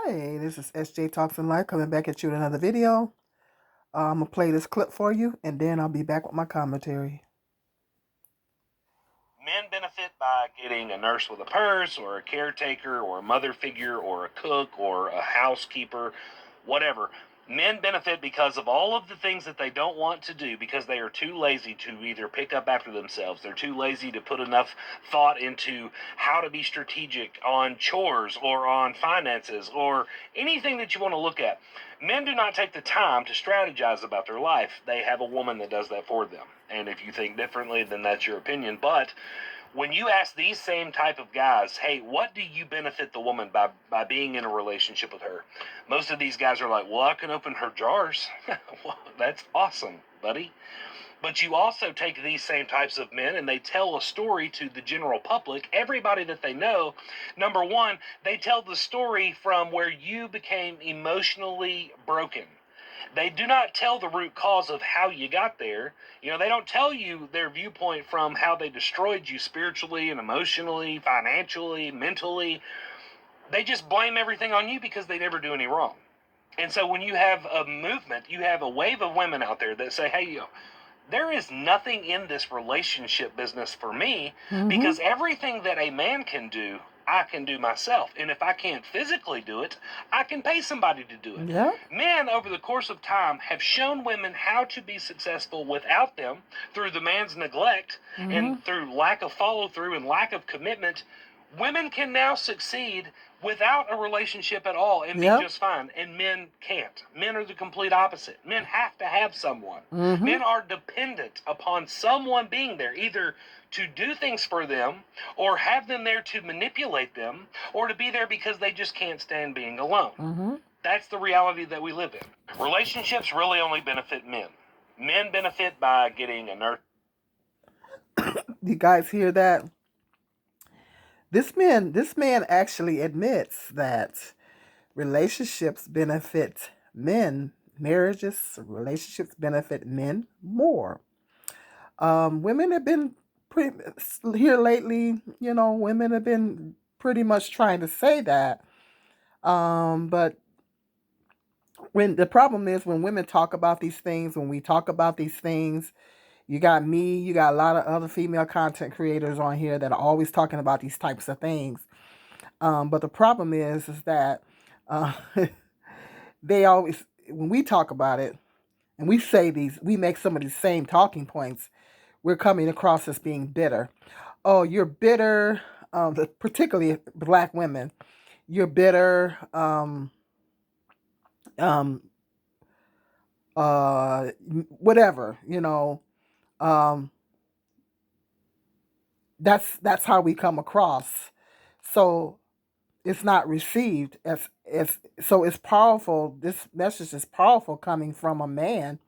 Hey, this is SJ Talks in Life coming back at you with another video. I'm going to play this clip for you and then I'll be back with my commentary. Men benefit by getting a nurse with a purse or a caretaker or a mother figure or a cook or a housekeeper, whatever. Men benefit because of all of the things that they don't want to do because they are too lazy to either pick up after themselves. They're too lazy to put enough thought into how to be strategic on chores or on finances or anything that you want to look at. Men do not take the time to strategize about their life. They have a woman that does that for them. And if you think differently, then that's your opinion. But when you ask these same type of guys, hey, what do you benefit the woman by being in a relationship with her? Most of these guys are like, well, I can open her jars. Well, that's awesome, buddy. But you also take these same types of men and they tell a story to the general public, everybody that they know. Number one, they tell the story from where you became emotionally broken. They do not tell the root cause of how you got there. They don't tell you their viewpoint from how they destroyed you spiritually and emotionally, financially, mentally. They just blame everything on you because they never do any wrong. And so when you have a movement, you have a wave of women out there that say, hey, there is nothing in this relationship business for me because everything that a man can do, I can do myself. And if I can't physically do it, I can pay somebody to do it. Yeah. Men, over the course of time, have shown women how to be successful without them through the man's neglect and through lack of follow through and lack of commitment. Women can now succeed without a relationship at all and be just fine, and men can't. Men are the complete opposite. Men have to have someone. Men are dependent upon someone being there, either to do things for them or have them there to manipulate them or to be there because they just can't stand being alone. That's the reality that we live in. Relationships really only benefit men. Men benefit by getting a nurse. You guys hear that? This man actually admits that relationships benefit men. Relationships benefit men more. Women have been pretty here lately. Women have been pretty much trying to say that. But when the problem is when women talk about these things, when we talk about these things, you got me, you got a lot of other female content creators on here that are always talking about these types of things. But the problem is that uh, they always, when we talk about it and we make some of these same talking points, we're coming across as being bitter. Oh, you're bitter, particularly black women. You're bitter. Um, Whatever. Um, that's how we come across. So it's not received as so it's powerful. This message is powerful coming from a man.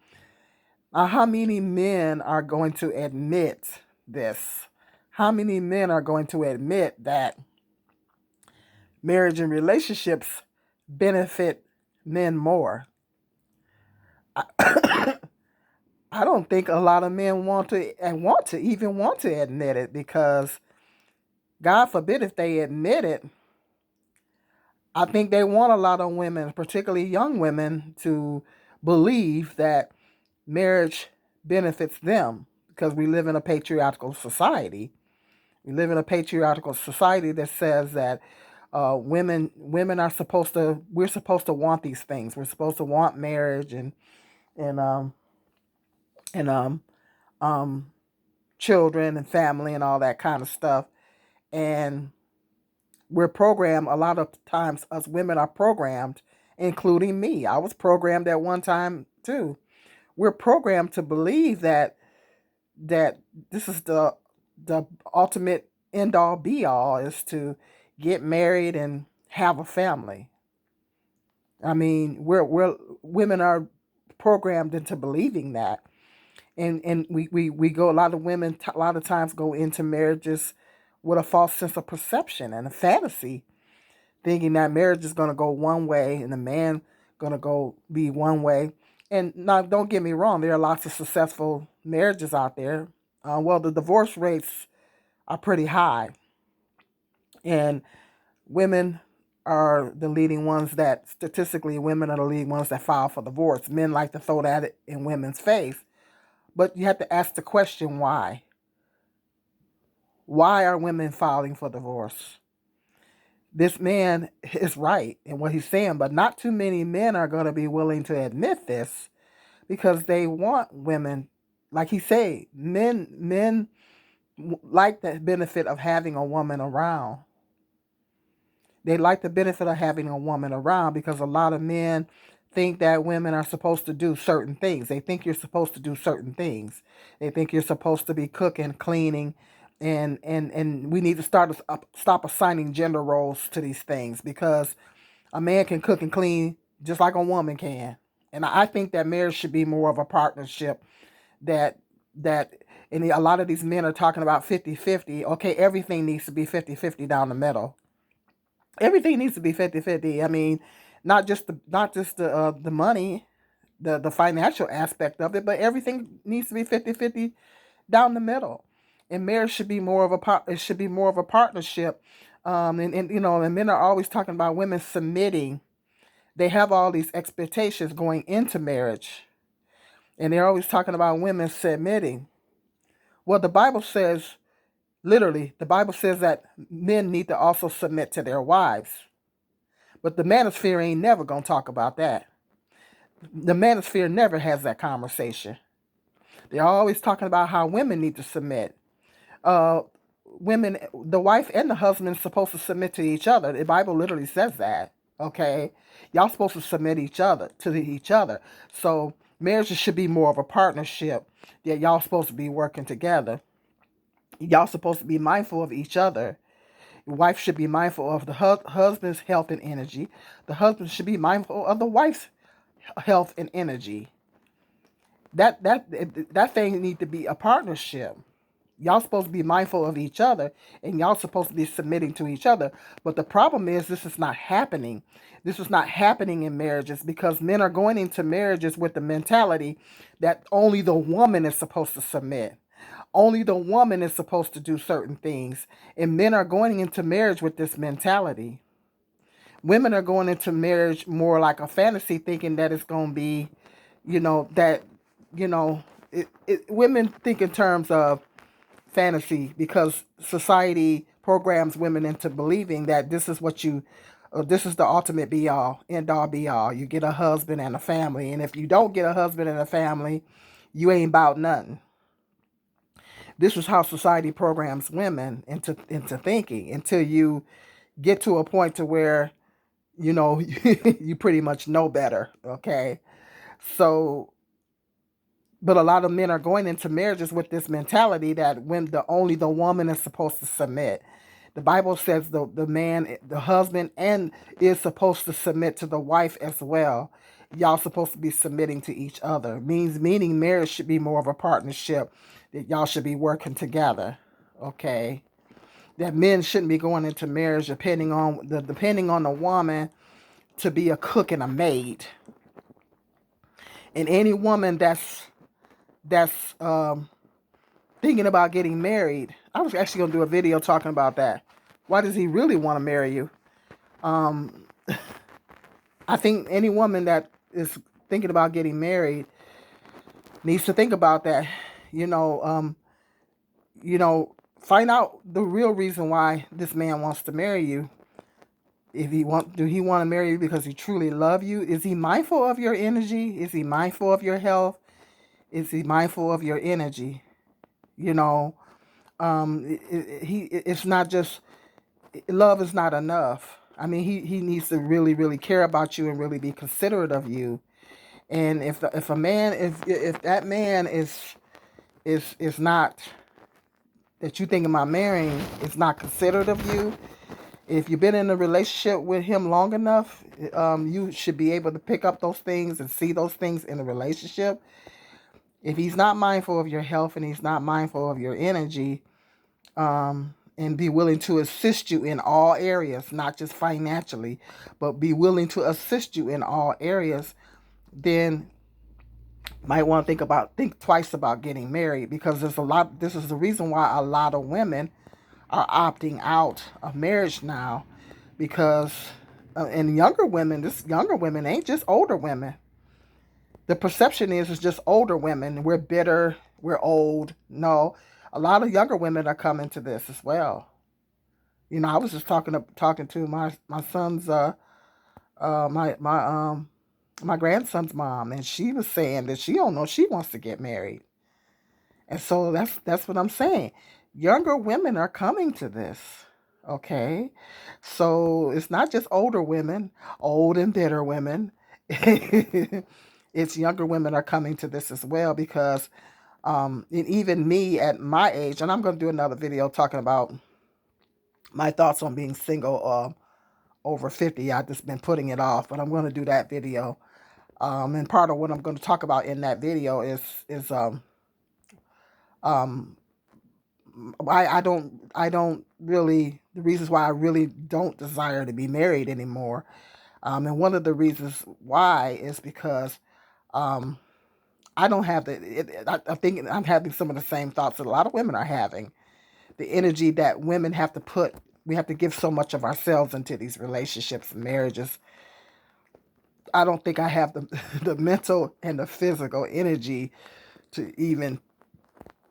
How many men are going to admit this? How many men are going to admit that marriage and relationships benefit men more? I don't think a lot of men want to admit it, because God forbid if they admit it, I think they want a lot of women, particularly young women, to believe that marriage benefits them, because we live in a patriarchal society. We live in a patriarchal society that says that women are we're supposed to want these things. We're supposed to want marriage and um and children and family and all that kind of stuff. And we're programmed, a lot of times us women are programmed, including me. I was programmed at one time too. We're programmed to believe that this is the ultimate end all be all, is to get married and have a family. I mean, we're women are programmed into believing that. And we go, a lot of women a lot of times go into marriages with a false sense of perception and a fantasy, thinking that marriage is going to go one way and the man going to go be one way. And now, don't get me wrong, there are lots of successful marriages out there. Well, the divorce rates are pretty high, and women are the leading ones that, statistically, women are the leading ones that file for divorce. Men like to throw that in women's face. But you have to ask the question, why? Why are women filing for divorce? This man is right in what he's saying, but not too many men are going to be willing to admit this, because they want women, like he say, men like the benefit of having a woman around. They like the benefit of having a woman around, because a lot of men think that women are supposed to do certain things. They think you're supposed to do certain things. They think you're supposed to be cooking, cleaning, and we need to stop assigning gender roles to these things, because a man can cook and clean just like a woman can. And I think that marriage should be more of a partnership. That that and a lot of these men are talking about 50-50. Okay, everything needs to be 50-50 down the middle. Everything needs to be 50-50. I mean, not just the money, the financial aspect of it, but everything needs to be 50-50 down the middle. And marriage should be more of it should be more of a partnership. And men are always talking about women submitting. They have all these expectations going into marriage, and they're always talking about women submitting. Well, the Bible says, literally, the Bible says that men need to also submit to their wives. But the manosphere ain't never going to talk about that. The manosphere never has that conversation. They're always talking about how women need to submit. Uh, Women, the wife and the husband, is supposed to submit to each other. The Bible literally says that. Okay, y'all supposed to submit to each other. So marriage should be more of a partnership. That y'all supposed to be working together. Y'all supposed to be mindful of each other. The wife should be mindful of the husband's health and energy. The husband should be mindful of the wife's health and energy. That thing need to be a partnership. Y'all supposed to be mindful of each other, and y'all supposed to be submitting to each other. But the problem is, this is not happening. This is not happening in marriages, because men are going into marriages with the mentality that only the woman is supposed to submit. Only the woman is supposed to do certain things. And men are going into marriage with this mentality. Women are going into marriage more like a fantasy, thinking that it's going to be, that, women think in terms of fantasy, because society programs women into believing that this is the ultimate be all, end all be all. You get a husband and a family, and if you don't get a husband and a family, you ain't about nothing. This is how society programs women into thinking, until you get to a point to where you pretty much know better. Okay, so, but a lot of men are going into marriages with this mentality that when only the woman is supposed to submit. The Bible says the man, the husband, and is supposed to submit to the wife as well. Y'all supposed to be submitting to each other. Meaning marriage should be more of a partnership. That y'all should be working together. Okay. That men shouldn't be going into marriage depending on the woman to be a cook and a maid. And any woman that's thinking about getting married, I was actually going to do a video talking about that. Why does he really want to marry you? I think any woman that is thinking about getting married needs to think about that. Find out the real reason why this man wants to marry you. Do he want to marry you because he truly loves you? Is he mindful of your energy? Is he mindful of your health? Is he mindful of your energy? It's not just, love is not enough. I mean, he needs to really, really care about you and really be considerate of you. And if a man, if that man is not, that you thinking about marrying, is not considerate of you, if you've been in a relationship with him long enough, you should be able to pick up those things and see those things in a relationship. If he's not mindful of your health and he's not mindful of your energy, and be willing to assist you in all areas, not just financially, but be willing to assist you in all areas, then might want to think twice about getting married, because this is the reason why a lot of women are opting out of marriage now, because And younger women, this younger women ain't just older women. The perception is it's just older women. We're bitter, we're old. No, a lot of younger women are coming to this as well. I was just talking to my son's uh my my um my grandson's mom, and she was saying that she don't know she wants to get married. And so that's what I'm saying. Younger women are coming to this. Okay. So it's not just older women, old and bitter women. It's younger women are coming to this as well because and even me at my age, and I'm going to do another video talking about my thoughts on being single over 50. I've just been putting it off, but I'm going to do that video. And part of what I'm going to talk about in that video is um, I don't really, the reasons why I really don't desire to be married anymore. And one of the reasons why is because um, I don't have I think I'm having some of the same thoughts that a lot of women are having. The energy that women have to put, we have to give so much of ourselves into these relationships and marriages. I don't think I have the the mental and the physical energy to even,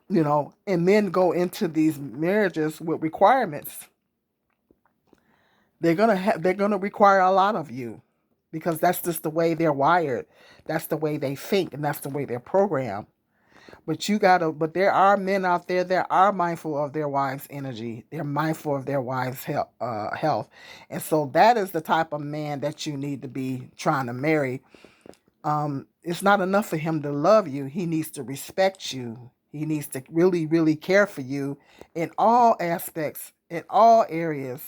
and men go into these marriages with requirements. They're gonna require a lot of you because that's just the way they're wired. That's the way they think, and that's the way they're programmed. But there are men out there that are mindful of their wives' energy. They're mindful of their wives' health. And so that is the type of man that you need to be trying to marry. It's not enough for him to love you. He needs to respect you. He needs to really, really care for you in all aspects, in all areas.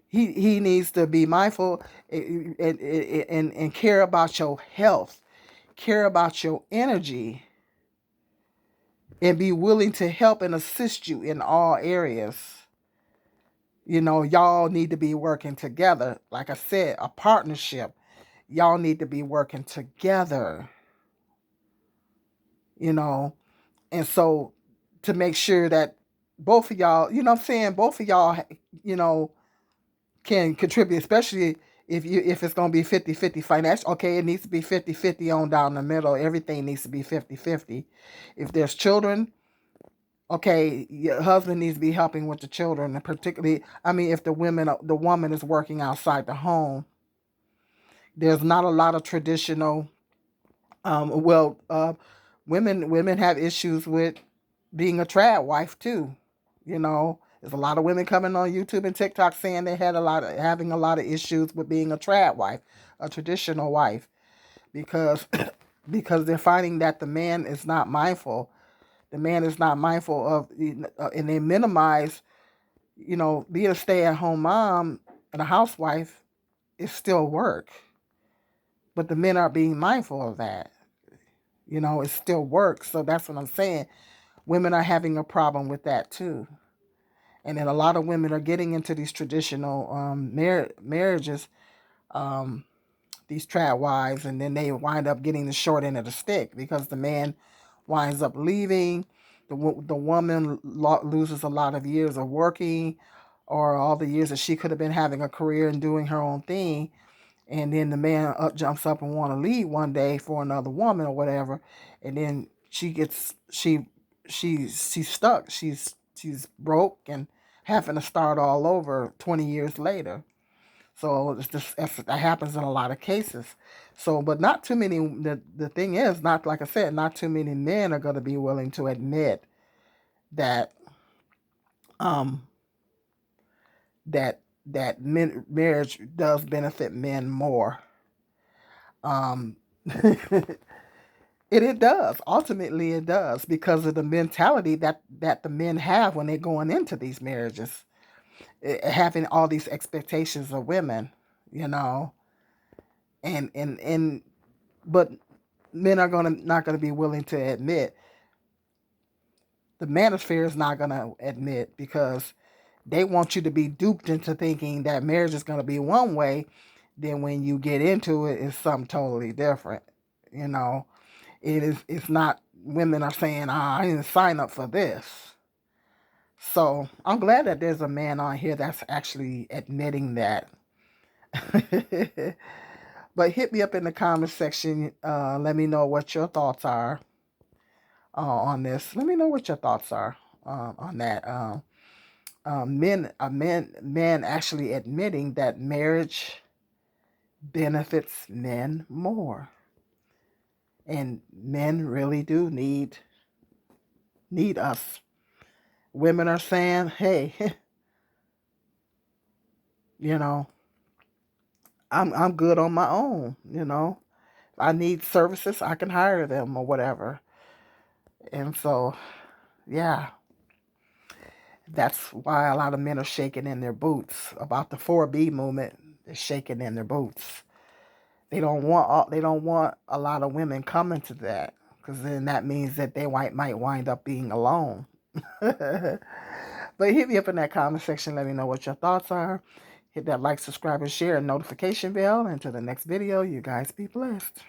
He needs to be mindful and care about your health, care about your energy, and be willing to help and assist you in all areas. Y'all need to be working together. Like I said, a partnership. Y'all need to be working together, you know. And so to make sure that both of y'all, what I'm saying, both of y'all, you know, can contribute, especially if it's going to be 50-50 financial. Okay, it needs to be 50-50 on down the middle. Everything needs to be 50-50. If there's children, okay, your husband needs to be helping with the children, and particularly, I mean, if the woman is working outside the home, there's not a lot of traditional. Well, women have issues with being a trad wife too. There's a lot of women coming on YouTube and TikTok saying they had having a lot of issues with being a trad wife, a traditional wife, because because they're finding that the man is not mindful. The man is not mindful of, and they minimize, being a stay-at-home mom and a housewife is still work, but the men aren't being mindful of that. It's still work. So that's what I'm saying. Women are having a problem with that too. And then a lot of women are getting into these traditional marriages, um, these trad wives, and then they wind up getting the short end of the stick because the man winds up leaving. The woman loses a lot of years of working, or all the years that she could have been having a career and doing her own thing. And then the man jumps up and want to leave one day for another woman or whatever, and then she's stuck. She's broke and having to start all over 20 years later. So that happens in a lot of cases. So, but not too many. The thing is, not like I said, not too many men are going to be willing to admit that um marriage does benefit men more. Um, it does. Ultimately, it does because of the mentality that the men have when they're going into these marriages, having all these expectations of women, you know, and but men are gonna not gonna be willing to admit. The manosphere is not gonna admit because they want you to be duped into thinking that marriage is gonna be one way. Then when you get into it, it's something totally different. You know, it's not. Women are saying, I didn't sign up for this. So I'm glad that there's a man on here that's actually admitting that. But hit me up in the comment section. Let me know what your thoughts are on this. Let me know what your thoughts are on that. Men actually admitting that marriage benefits men more, and men really do need us. Women are saying, "Hey, you know, I'm good on my own. You know, if I need services, I can hire them or whatever." And so, yeah, that's why a lot of men are shaking in their boots about the 4B movement. They're shaking in their boots. They don't want a lot of women coming to that, because then that means that they might wind up being alone. But hit me up in that comment section. Let me know what your thoughts are. Hit that like, subscribe, and share, and notification bell. Until the next video, you guys be blessed.